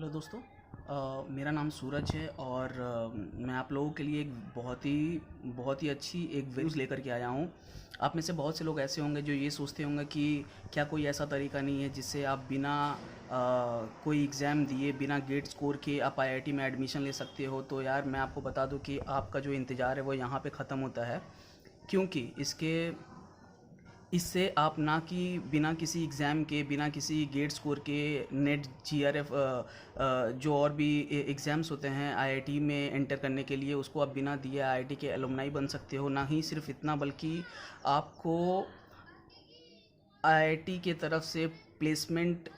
Hello दोस्तों। मेरा नाम सूरज है और मैं आप लोगों के लिए एक बहुत ही अच्छी एक न्यूज़ लेकर के आया हूँ। आप में से बहुत से लोग ऐसे होंगे जो ये सोचते होंगे कि क्या कोई ऐसा तरीका नहीं है जिससे आप बिना कोई एग्ज़ाम दिए, बिना गेट स्कोर के आप आईआईटी में एडमिशन ले सकते हो। तो यार मैं आपको बता दूं कि आपका जो इंतज़ार है वो यहाँ पे ख़त्म होता है, क्योंकि इससे आप ना कि बिना किसी एग्ज़ाम के, बिना किसी गेट स्कोर के, नेट जीआरएफ जो और भी एग्ज़ाम्स होते हैं आईआईटी में एंटर करने के लिए, उसको आप बिना दिए आईआईटी के एलुमनाई बन सकते हो। ना ही सिर्फ इतना, बल्कि आपको आईआईटी के तरफ से प्लेसमेंट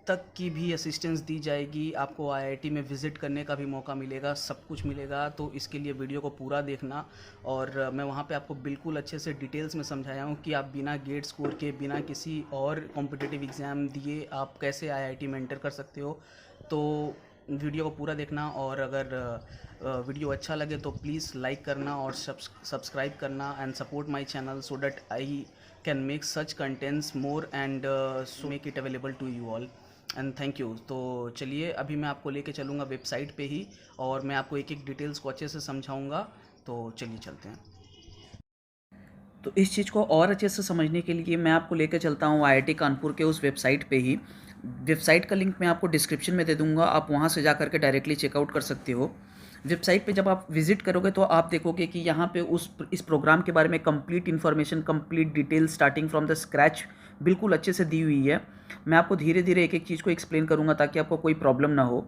तक की भी असिस्टेंस दी जाएगी। आपको आईआईटी में विज़िट करने का भी मौका मिलेगा, सब कुछ मिलेगा। तो इसके लिए वीडियो को पूरा देखना। और मैं वहाँ पे आपको बिल्कुल अच्छे से डिटेल्स में समझाया हूँ कि आप बिना गेट स्कोर के, बिना किसी और कॉम्पिटिटिव एग्ज़ाम दिए आप कैसे आईआईटी में एंटर कर सकते हो। तो वीडियो को पूरा देखना, और अगर वीडियो अच्छा लगे तो प्लीज़ लाइक करना और सब्सक्राइब करना and support my channel so that I can make such contents more and so make it available to you all and thank you. तो चलिए, अभी मैं आपको लेके चलूँगा वेबसाइट पे ही, और मैं आपको एक एक डिटेल्स को अच्छे से समझाऊँगा। तो चलिए चलते हैं। तो इस चीज़ को और अच्छे से समझने के लिए मैं आपको लेकर चलता हूँ आईआईटी कानपुर के उस वेबसाइट पे ही। वेबसाइट का लिंक मैं आपको डिस्क्रिप्शन में दे दूँगा, आप वहाँ से जा कर के डायरेक्टली चेकआउट कर सकते हो। वेबसाइट पे जब आप विज़िट करोगे तो आप देखोगे कि यहाँ पे इस प्रोग्राम के बारे में complete information, complete detail starting from the scratch बिल्कुल अच्छे से दी हुई है। मैं आपको धीरे धीरे एक एक चीज़ को एक्सप्लेन करूँगा ताकि आपको कोई प्रॉब्लम ना हो।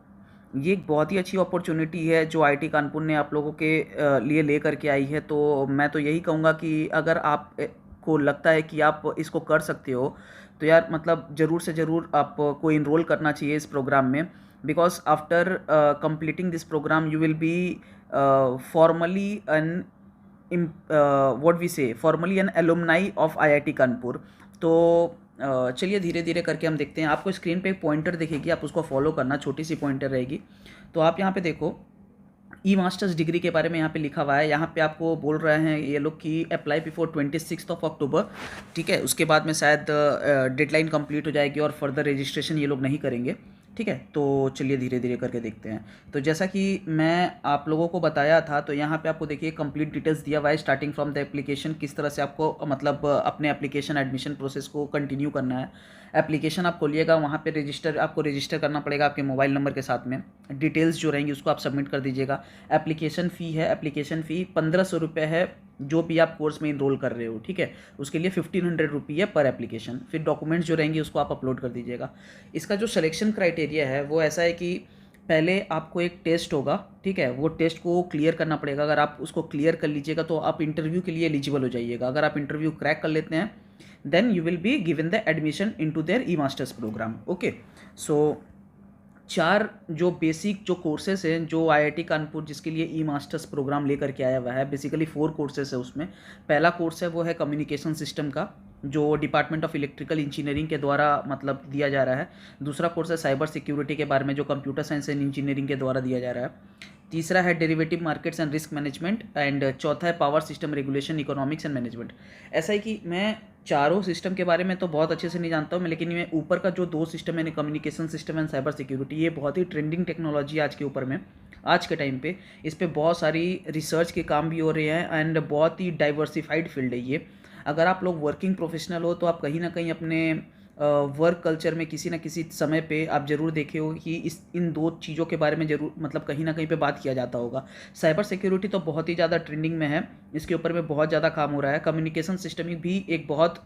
ये एक बहुत ही अच्छी अपॉर्चुनिटी है जो आईआईटी कानपुर ने आप लोगों के लिए ले करके आई है। तो मैं तो यही कहूँगा कि अगर आप को लगता है कि आप इसको कर सकते हो, तो यार मतलब ज़रूर से ज़रूर आपको इनरोल करना चाहिए इस प्रोग्राम में। Because after completing this program you will be formally an what we say formally an alumni of IIT Kanpur. तो चलिए धीरे धीरे करके हम देखते हैं। आपको स्क्रीन पे एक पॉइंटर दिखेगी, आप उसको फॉलो करना, छोटी सी पॉइंटर रहेगी। तो आप यहाँ पे देखो, ई मास्टर्स डिग्री के बारे में यहाँ पे लिखा हुआ है। यहाँ पे आपको बोल रहे हैं ये लोग कि अप्लाई बिफोर 26 अक्टूबर। ठीक है, उसके बाद में शायद डेडलाइन कंप्लीट हो जाएगी और फर्दर रजिस्ट्रेशन ये लोग नहीं करेंगे। ठीक है, तो चलिए धीरे धीरे करके देखते हैं। तो जैसा कि मैं आप लोगों को बताया था, तो यहाँ पे आपको देखिए कंप्लीट डिटेल्स दिया हुआ है स्टार्टिंग फ्रॉम द एप्लीकेशन, किस तरह से आपको मतलब अपने एप्लीकेशन एडमिशन प्रोसेस को कंटिन्यू करना है। एप्लीकेशन आप खोलिएगा, वहाँ पे आपको रजिस्टर करना पड़ेगा आपके मोबाइल नंबर के साथ में। डिटेल्स जो रहेंगी उसको आप सबमिट कर दीजिएगा। एप्लीकेशन फ़ी है, एप्लीकेशन फ़ी 1500 रुपये है, जो भी आप कोर्स में इनरोल कर रहे हो। ठीक है, उसके लिए 1500 रुपये है पर एप्लीकेशन। फिर डॉक्यूमेंट्स जो रहेंगे उसको आप अपलोड कर दीजिएगा। इसका जो सिलेक्शन क्राइटेरिया है वो ऐसा है कि पहले आपको एक टेस्ट होगा। ठीक है, वो टेस्ट को क्लियर करना पड़ेगा। अगर आप उसको क्लियर कर लीजिएगा तो आप इंटरव्यू के लिए एलिजिबल हो जाइएगा। अगर आप इंटरव्यू क्रैक कर लेते हैं then you will be given the admission into their e masters program. Okay, so 4 जो बेसिक जो कोर्सेज़ हैं जो आईआईटी कानपुर जिसके लिए ई मास्टर्स प्रोग्राम लेकर के आया हुआ है, बेसिकली 4 कोर्सेज़ है उसमें। पहला कोर्स है वो है कम्युनिकेशन सिस्टम का, जो डिपार्टमेंट ऑफ इलेक्ट्रिकल इंजीनियरिंग के द्वारा मतलब दिया जा रहा है। दूसरा कोर्स है साइबर सिक्योरिटी के बारे में, जो कंप्यूटर साइंस एंड इंजीनियरिंग के द्वारा दिया जा रहा है। तीसरा है derivative markets and risk management, and चौथा है power system regulation, economics and management. ऐसा है कि मैं चारों सिस्टम के बारे में तो बहुत अच्छे से नहीं जानता हूँ मैं, लेकिन मैं ऊपर का जो 2 सिस्टम है, communication system and cyber security, ये बहुत ही ट्रेंडिंग टेक्नोलॉजी आज के ऊपर में, आज के टाइम पे इस पे बहुत सारी रिसर्च के काम भी हो रहे हैं एंड बहुत ही डाइवर्सिफाइड फील्ड है ये। अगर आप लोग वर्किंग प्रोफेशनल हो तो आप कहीं ना कहीं अपने वर्क कल्चर में किसी न किसी समय पे आप ज़रूर देखे हो कि इन 2 चीज़ों के बारे में ज़रूर मतलब कहीं ना कहीं पे बात किया जाता होगा। साइबर सिक्योरिटी तो बहुत ही ज़्यादा ट्रेंडिंग में है, इसके ऊपर में बहुत ज़्यादा काम हो रहा है। कम्युनिकेशन सिस्टम भी एक बहुत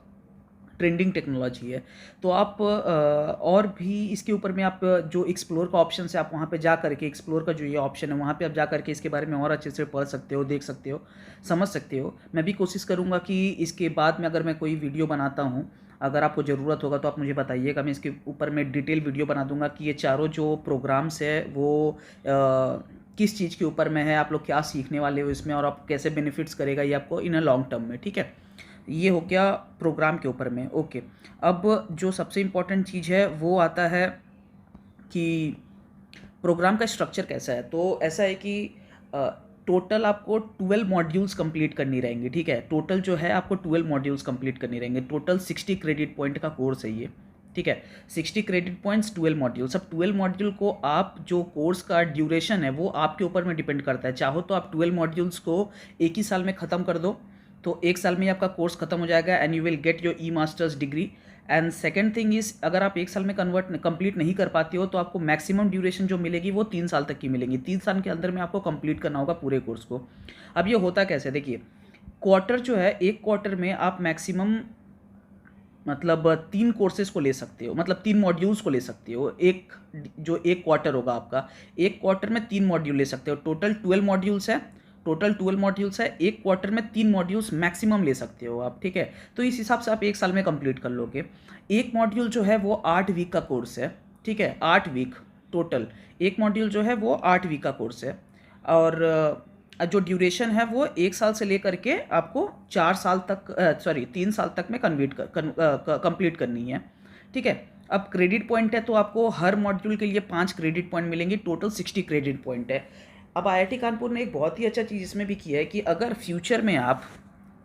ट्रेंडिंग टेक्नोलॉजी है। तो आप और भी इसके ऊपर में आप जो एक्सप्लोर का ऑप्शन है, आप वहाँ पे जा करके एक्सप्लोर का जो ये ऑप्शन है वहाँ पे आप जा करके इसके बारे में और अच्छे से पढ़ सकते हो, देख सकते हो, समझ सकते हो। मैं भी कोशिश करूँगा कि इसके बाद में अगर मैं कोई वीडियो बनाता हूँ, अगर आपको ज़रूरत होगा तो आप मुझे बताइएगा, मैं इसके ऊपर में डिटेल वीडियो बना दूंगा कि ये चारों जो प्रोग्राम्स है वो किस चीज़ के ऊपर में है, आप लोग क्या सीखने वाले हो इसमें, और आप कैसे बेनिफिट्स करेगा ये आपको इन अ लॉन्ग टर्म में। ठीक है, ये हो गया प्रोग्राम के ऊपर में। ओके, अब जो सबसे इम्पोर्टेंट चीज़ है वो आता है कि प्रोग्राम का स्ट्रक्चर कैसा है। तो ऐसा है कि टोटल आपको 12 मॉड्यूल्स कंप्लीट करनी रहेंगी। ठीक है, टोटल जो है आपको 12 मॉड्यूल्स कंप्लीट करनी रहेंगे। टोटल 60 क्रेडिट पॉइंट का कोर्स है ये। ठीक है। 60 क्रेडिट पॉइंट्स, 12 मॉड्यूल्स। अब 12 मॉड्यूल को आप जो कोर्स का ड्यूरेशन है वो आपके ऊपर में डिपेंड करता है। चाहो तो आप 12 मॉड्यूल्स को एक ही साल में ख़त्म कर दो, तो एक साल में ही आपका कोर्स खत्म हो जाएगा and you will get your E masters degree. And second thing is, अगर आप एक साल में कंप्लीट नहीं कर पाते हो तो आपको मैक्सिमम ड्यूरेशन जो मिलेगी वो 3 साल तक की मिलेगी। 3 साल के अंदर में आपको कंप्लीट करना होगा पूरे कोर्स को। अब ये होता कैसे, देखिए क्वार्टर जो है, एक क्वार्टर में आप मैक्सिमम मतलब 3 कोर्सेज को ले सकते हो, मतलब 3 मॉड्यूल्स को ले सकते हो। एक जो एक क्वार्टर होगा आपका, एक क्वार्टर में 3 मॉड्यूल ले सकते हो। टोटल 12 मॉड्यूल्स है, एक क्वार्टर में 3 मॉड्यूल्स मैक्सिमम ले सकते हो आप, ठीक है। तो इस हिसाब से आप एक साल में कंप्लीट कर लोगे। एक मॉड्यूल जो है वो 8 वीक का कोर्स है, ठीक है, 8 वीक टोटल। एक मॉड्यूल जो है वो 8 वीक का कोर्स है और जो ड्यूरेशन है वो 1 साल से लेकर के आपको 4 साल तक 3 साल तक में कंप्लीट करनी है, ठीक है। अब क्रेडिट पॉइंट है तो आपको हर मॉड्यूल के लिए 5 क्रेडिट पॉइंट मिलेंगे, टोटल 60 क्रेडिट पॉइंट है। अब IIT कानपुर ने एक बहुत ही अच्छा चीज़ इसमें भी किया है कि अगर फ्यूचर में आप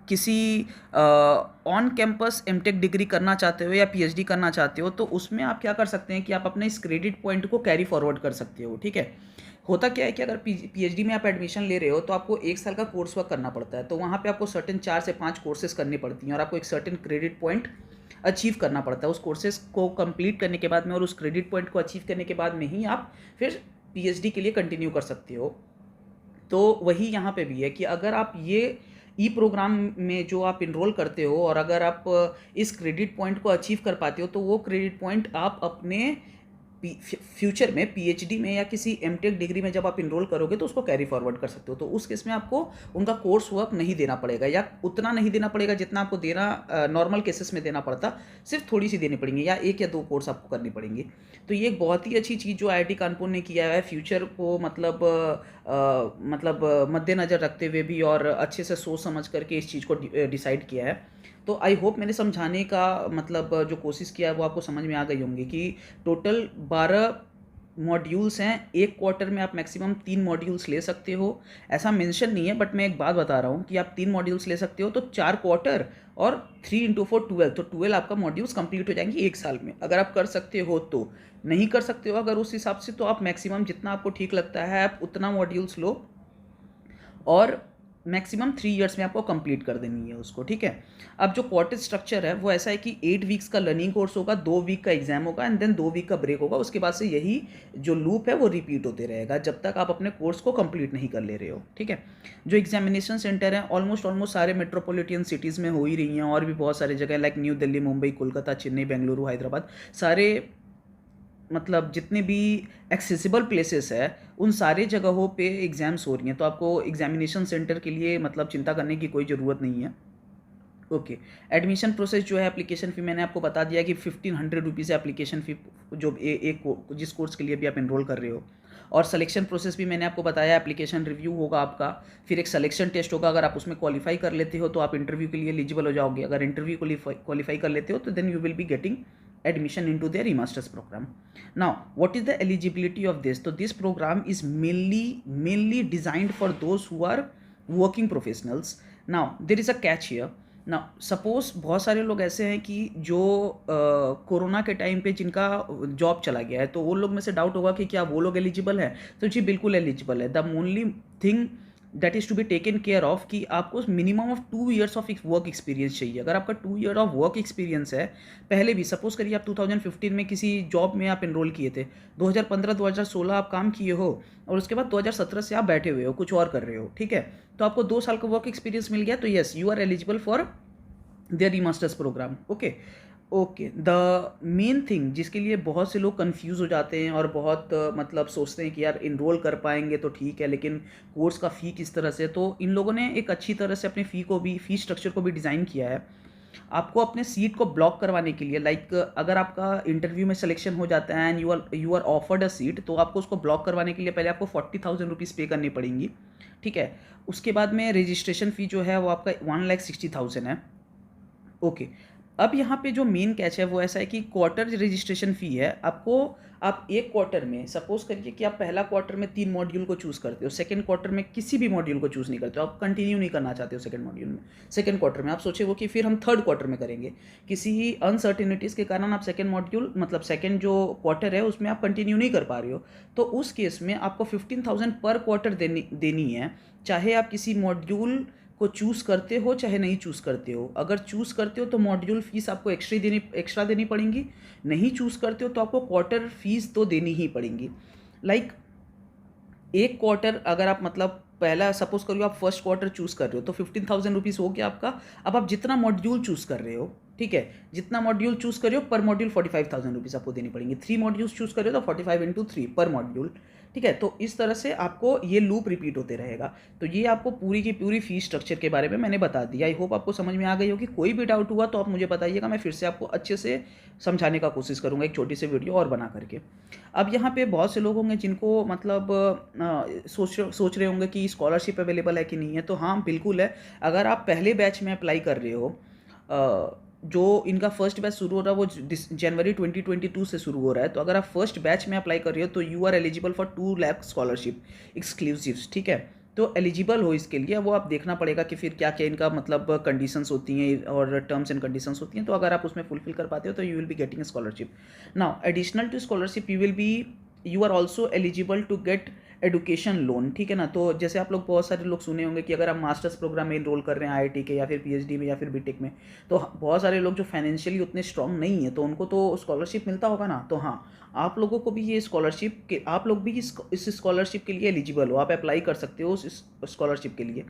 किसी ऑन कैंपस एमटेक डिग्री करना चाहते हो या PhD करना चाहते हो तो उसमें आप क्या कर सकते हैं कि आप अपने इस क्रेडिट पॉइंट को कैरी फॉरवर्ड कर सकते हो, ठीक है। होता क्या है कि अगर PhD में आप एडमिशन ले रहे हो तो आपको 1 साल का कोर्स वर्क करना पड़ता है, तो वहाँ पे आपको सर्टेन 4 से 5 कोर्सेज करनी पड़ती हैं और आपको एक सर्टेन क्रेडिट पॉइंट अचीव करना पड़ता है। उस कोर्सेज को कंप्लीट करने के बाद में और उस क्रेडिट पॉइंट को अचीव करने के बाद में ही आप फिर PhD के लिए कंटिन्यू कर सकते हो। तो वही यहाँ पे भी है कि अगर आप ये ई प्रोग्राम में जो आप इनरोल करते हो और अगर आप इस क्रेडिट पॉइंट को अचीव कर पाते हो तो वो क्रेडिट पॉइंट आप अपने फ्यूचर में PhD में या किसी एमटेक डिग्री में जब आप इनरोल करोगे तो उसको कैरी फॉरवर्ड कर सकते हो। तो उस केस में आपको उनका कोर्स वर्क नहीं देना पड़ेगा या उतना नहीं देना पड़ेगा जितना आपको देना नॉर्मल केसेस में देना पड़ता, सिर्फ थोड़ी सी देनी पड़ेंगी या 1 या 2 कोर्स आपको करनी पड़ेंगी। तो ये एक बहुत ही अच्छी चीज़ जो IIT कानपुर ने किया है फ्यूचर को मतलब मद्देनज़र रखते हुए भी और अच्छे से सोच समझ करके इस चीज़ को डिसाइड किया है। तो आई होप मैंने समझाने का मतलब जो कोशिश किया है वो आपको समझ में आ गई होंगी कि टोटल 12 मॉड्यूल्स हैं। एक क्वार्टर में आप मैक्सिमम 3 मॉड्यूल्स ले सकते हो, ऐसा मेंशन नहीं है बट मैं एक बात बता रहा हूँ कि आप 3 मॉड्यूल्स ले सकते हो तो 4 क्वार्टर और 3 × 4 12, तो 12 आपका मॉड्यूल्स कंप्लीट हो जाएंगी एक साल में, अगर आप कर सकते हो तो। नहीं कर सकते हो अगर उस हिसाब से तो आप मैक्सिमम जितना आपको ठीक लगता है आप उतना मॉड्यूल्स लो और मैक्सिमम 3 इयर्स में आपको कंप्लीट कर देनी है उसको, ठीक है। अब जो क्वार्टर स्ट्रक्चर है वो ऐसा है कि 8 वीक्स का लर्निंग कोर्स होगा, 2 वीक का एग्जाम होगा एंड देन 2 वीक का ब्रेक होगा। उसके बाद से यही जो लूप है वो रिपीट होते रहेगा जब तक आप अपने कोर्स को कंप्लीट नहीं कर ले रहे हो, ठीक है। जो एग्जामिनेशन सेंटर है ऑलमोस्ट सारे मेट्रोपॉलिटन सिटीज़ में हो ही रही हैं और भी बहुत सारे जगह लाइक न्यू दिल्ली, मुंबई, कोलकाता, चेन्नई, बेंगलुरु, हैदराबाद, सारे मतलब जितने भी एक्सेसिबल प्लेसेस है उन सारे जगहों पे एग्ज़ाम्स हो रही हैं। तो आपको एग्जामिनेशन सेंटर के लिए मतलब चिंता करने की कोई ज़रूरत नहीं है। ओके, एडमिशन प्रोसेस जो है, एप्लीकेशन फ़ी मैंने आपको बता दिया कि 1500 रुपीज़ है एप्लीकेशन फ़ी जो जिस कोर्स के लिए भी आप एनरोल कर रहे हो। और सिलेक्शन प्रोसेस भी मैंने आपको बताया, एप्लीकेशन रिव्यू होगा आपका, फिर एक सिलेक्शन टेस्ट होगा। अगर आप उसमें क्वालिफाई कर लेते हो तो आप इंटरव्यू के लिए एलिजिबल हो जाओगे। अगर इंटरव्यू क्वालिफाई कर लेते हो तो then you will be getting admission into their e-masters program. Now what is the eligibility of this? So this program is mainly designed for those who are working professionals. Now there is a catch here. Now suppose बहुत सारे लोग ऐसे हैं कि जो corona के time पे जिनका जॉब चला गया है, तो वो लोग में से डाउट होगा कि क्या वो लोग एलिजिबल है। तो जी बिल्कुल एलिजिबल है। The only thing that is to be taken care of कि आपको minimum of 2 years of work experience चाहिए। अगर आपका 2 ईयर ऑफ वर्क एक्सपीरियंस है पहले भी, सपोज करिए आप 2015 में किसी जॉब में आप एनरोल किए थे, 2015-2016 आप काम किए हो और उसके बाद 2017 से आप बैठे हुए हो कुछ और कर रहे हो, ठीक है, तो आपको 2 साल का वर्क एक्सपीरियंस मिल गया, तो yes you are eligible for their e masters program. Okay, the main thing जिसके लिए बहुत से लोग कंफ्यूज हो जाते हैं और बहुत मतलब सोचते हैं कि यार इनरोल कर पाएंगे तो ठीक है लेकिन कोर्स का फ़ी किस तरह से, तो इन लोगों ने एक अच्छी तरह से अपने फ़ी स्ट्रक्चर को भी डिज़ाइन किया है। आपको अपने सीट को ब्लॉक करवाने के लिए, लाइक अगर आपका इंटरव्यू में सिलेक्शन हो जाता है and you are offered a seat, तो आपको उसको ब्लॉक करवाने के लिए पहले आपको 40,000 रुपीज़ पे करनी पड़ेंगी, ठीक है। उसके बाद में रजिस्ट्रेशन फ़ी जो है वो आपका 1,60,000 है। ओके, अब यहाँ पे जो मेन कैच है वो ऐसा है कि क्वार्टर रजिस्ट्रेशन फ़ी है, आपको आप एक क्वार्टर में सपोज करिए कि आप पहला क्वार्टर में 3 मॉड्यूल को चूज़ करते हो, सेकंड क्वार्टर में किसी भी मॉड्यूल को चूज़ नहीं करते हो, आप कंटिन्यू नहीं करना चाहते हो सेकंड मॉड्यूल में, सेकंड क्वार्टर में आप सोचे हो कि फिर हम थर्ड क्वार्टर में करेंगे, किसी अनसर्टिनिटीज़ के कारण आप सेकंड मॉड्यूल मतलब सेकंड जो क्वार्टर है उसमें आप कंटिन्यू नहीं कर पा रहे हो, तो उस केस में आपको 15,000 पर क्वार्टर देनी है, चाहे आप किसी मॉड्यूल को चूज़ करते हो चाहे नहीं चूज़ करते हो। अगर चूज़ करते हो तो मॉड्यूल फ़ीस आपको एक्स्ट्रा देनी पड़ेंगी, नहीं चूज़ करते हो तो आपको क्वार्टर फ़ीस तो देनी ही पड़ेंगी। लाइक एक क्वार्टर अगर आप मतलब पहला सपोज करिए आप फर्स्ट क्वार्टर चूज़ कर रहे हो तो 15,000 रुपीज़ हो गया आपका। अब आप जितना मॉड्यूल चूज़ कर रहे हो, ठीक है, जितना मॉड्यूल चूज़ कर रहे हो पर मॉड्यूल 45,000 रुपीज़ आपको देनी पड़ेंगी। 3 मॉड्यूल्स चूज़ कर रहे हो तो 45 इंटू 3 पर मॉड्यूल, ठीक है। तो इस तरह से आपको ये लूप रिपीट होते रहेगा। तो ये आपको पूरी की पूरी फीस स्ट्रक्चर के बारे में मैंने बता दिया। आई होप आपको समझ में आ गई होगी। कोई भी डाउट हुआ तो आप मुझे बताइएगा, मैं फिर से आपको अच्छे से समझाने का कोशिश करूँगा एक छोटी सी वीडियो और बना करके। अब यहाँ पे बहुत से लोग होंगे जिनको मतलब सोच रहे होंगे कि स्कॉलरशिप अवेलेबल है कि नहीं है। तो हाँ बिल्कुल है। अगर आप पहले बैच में अप्लाई कर रहे हो, जो इनका फर्स्ट बैच शुरू हो रहा है वो जनवरी 2022 से शुरू हो रहा है, तो अगर आप फर्स्ट बैच में अप्लाई कर रहे हो तो you are eligible for 2 lakh scholarship exclusives, ठीक है। तो एलिजिबल हो इसके लिए वो आप देखना पड़ेगा कि फिर क्या क्या इनका मतलब कंडीशंस होती हैं और टर्म्स एंड कंडीशंस होती हैं। तो अगर आप उसमें फुलफिल कर पाते हो तो you will be getting scholarship. Now additional to scholarship you are also eligible to get education loan, ठीक है ना। तो जैसे आप लोग बहुत सारे लोग सुने होंगे कि अगर आप मास्टर्स प्रोग्राम में इनरोल कर रहे हैं आईआईटी के या फिर पीएचडी में या फिर बीटेक में, तो बहुत सारे लोग जो फाइनेंशियली उतने स्ट्रांग नहीं है तो उनको तो स्कॉलरशिप मिलता होगा ना। तो हाँ, आप लोगों को भी ये स्कॉलरशिप के आप लोग भी इस स्कॉलरशिप के लिए एलिजिबल हो, आप अप्लाई कर सकते हो उस स्कॉलरशिप के लिए।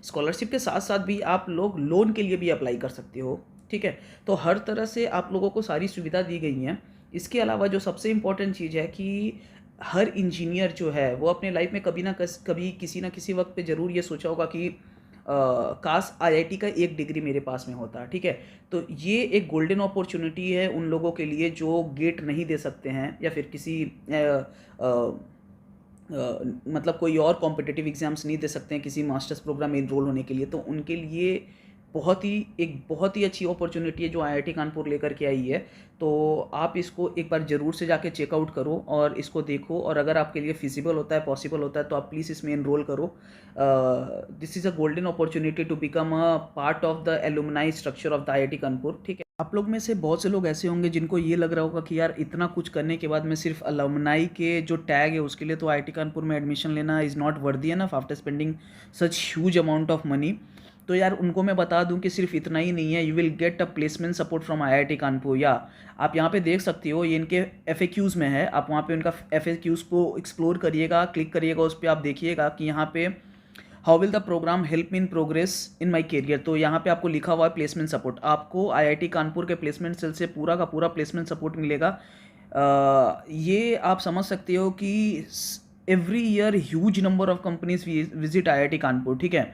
स्कॉलरशिप के साथ साथ भी आप लोग लोन के लिए भी अप्लाई कर सकते हो, ठीक है। तो हर तरह से आप लोगों को सारी सुविधा दी गई हैं। इसके अलावा जो सबसे इम्पोर्टेंट चीज़ है कि हर इंजीनियर जो है वो अपने लाइफ में कभी किसी ना किसी वक्त पे ज़रूर ये सोचा होगा कि काश आईआईटी का एक डिग्री मेरे पास में होता, ठीक है। तो ये एक गोल्डन अपॉर्चुनिटी है उन लोगों के लिए जो गेट नहीं दे सकते हैं या फिर किसी मतलब कोई और कॉम्पिटिटिव एग्ज़ाम्स नहीं दे सकते हैं किसी मास्टर्स प्रोग्राम में इनरोल होने के लिए। तो उनके लिए बहुत ही अच्छी अपॉर्चुनिटी है जो आईआईटी कानपुर लेकर के आई है। तो आप इसको एक बार ज़रूर से जाके चेकआउट करो और इसको देखो, और अगर आपके लिए फिजिबल होता है, पॉसिबल होता है तो आप प्लीज़ इसमें एनरोल करो। This is a golden opportunity to become a part of the alumni structure of the IIT Kanpur, ठीक है। आप लोग में से बहुत से लोग ऐसे होंगे जिनको ये लग रहा होगा कि यार इतना कुछ करने के बाद मैं सिर्फ अलुमनाई के जो टैग है उसके लिए तो आईआईटी कानपुर में एडमिशन लेना is not worthy enough after spending such huge amount of money. तो यार उनको मैं बता दूं कि सिर्फ इतना ही नहीं है, you will get a placement support from IIT Kanpur. या आप यहाँ पे देख सकते हो, ये इनके एफएक्यूज़ में है, आप वहाँ पे उनका एफएक्यूज़ को एक्सप्लोर करिएगा, क्लिक करिएगा उस पर, आप देखिएगा कि यहाँ पे how will the programme help me in progress in my career. तो यहाँ पे आपको लिखा हुआ है प्लेसमेंट सपोर्ट। आपको आईआईटी कानपुर के प्लेसमेंट सेल से पूरा का पूरा प्लेसमेंट सपोर्ट मिलेगा। ये आप समझ सकते हो कि every year huge number of companies visit IIT Kanpur, ठीक है।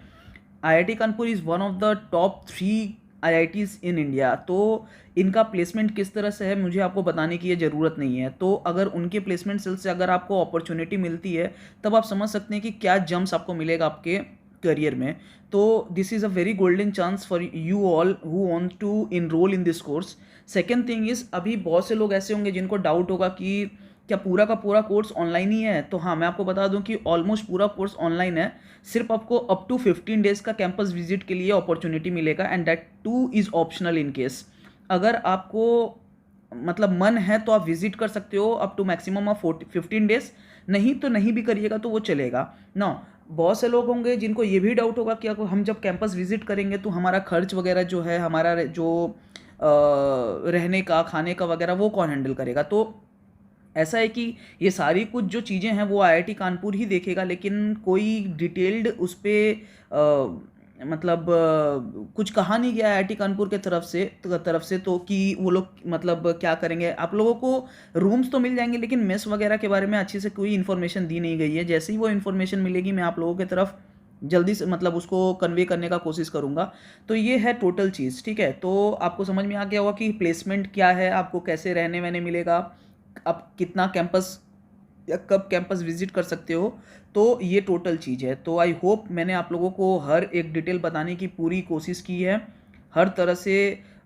IIT Kanpur is one of the top 3 IITs in India. तो इनका प्लेसमेंट किस तरह से है मुझे आपको बताने की ये ज़रूरत नहीं है। तो अगर उनके प्लेसमेंट सेल से अगर आपको अपॉर्चुनिटी मिलती है तब आप समझ सकते हैं कि क्या जम्प्स आपको मिलेगा आपके करियर में। तो this is a very golden chance for you all who want to enrol in this course. Second thing is, अभी बहुत से लोग ऐसे होंगे जिनको डाउट होगा कि क्या पूरा का पूरा कोर्स ऑनलाइन ही है। तो हाँ, मैं आपको बता दूं कि ऑलमोस्ट पूरा कोर्स ऑनलाइन है। सिर्फ आपको अप टू 15 डेज का कैंपस विजिट के लिए अपॉर्चुनिटी मिलेगा, and that two is optional in case. अगर आपको मतलब मन है तो आप विजिट कर सकते हो up to maximum of 15 days, नहीं तो नहीं भी करिएगा तो वो चलेगा ना। बहुत से लोग होंगे जिनको ये भी डाउट होगा कि अगर हम जब कैंपस विजिट करेंगे तो हमारा खर्च वगैरह जो है, हमारा जो रहने का, खाने का वगैरह वो कौन हैंडल करेगा। तो ऐसा है कि ये सारी कुछ जो चीज़ें हैं वो आईआईटी कानपुर ही देखेगा, लेकिन कोई डिटेल्ड उस पर मतलब कुछ कहा नहीं गया आईआईटी कानपुर के तरफ से तो कि वो लोग मतलब क्या करेंगे। आप लोगों को रूम्स तो मिल जाएंगे लेकिन मेस वगैरह के बारे में अच्छे से कोई इन्फॉर्मेशन दी नहीं गई है। जैसे ही वो इन्फॉर्मेशन मिलेगी मैं आप लोगों की तरफ जल्दी से मतलब उसको कन्वे करने का कोशिश करूँगा। तो ये है टोटल चीज़, ठीक है। तो आपको समझ में आ गया होगा कि प्लेसमेंट क्या है, आपको कैसे रहने वहने मिलेगा, आप कितना कैंपस या कब कैंपस विजिट कर सकते हो। तो ये टोटल चीज़ है। तो आई होप मैंने आप लोगों को हर एक डिटेल बताने की पूरी कोशिश की है। हर तरह से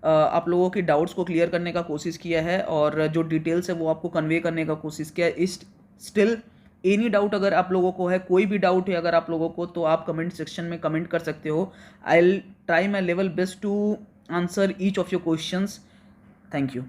आप लोगों की डाउट्स को क्लियर करने का कोशिश किया है और जो डिटेल्स है वो आपको कन्वे करने का कोशिश किया है। इस स्टिल एनी डाउट अगर आप लोगों को है, कोई भी डाउट है अगर आप लोगों को, तो आप कमेंट सेक्शन में कमेंट कर सकते हो। I will try my level best to answer each of your questions. Thank you.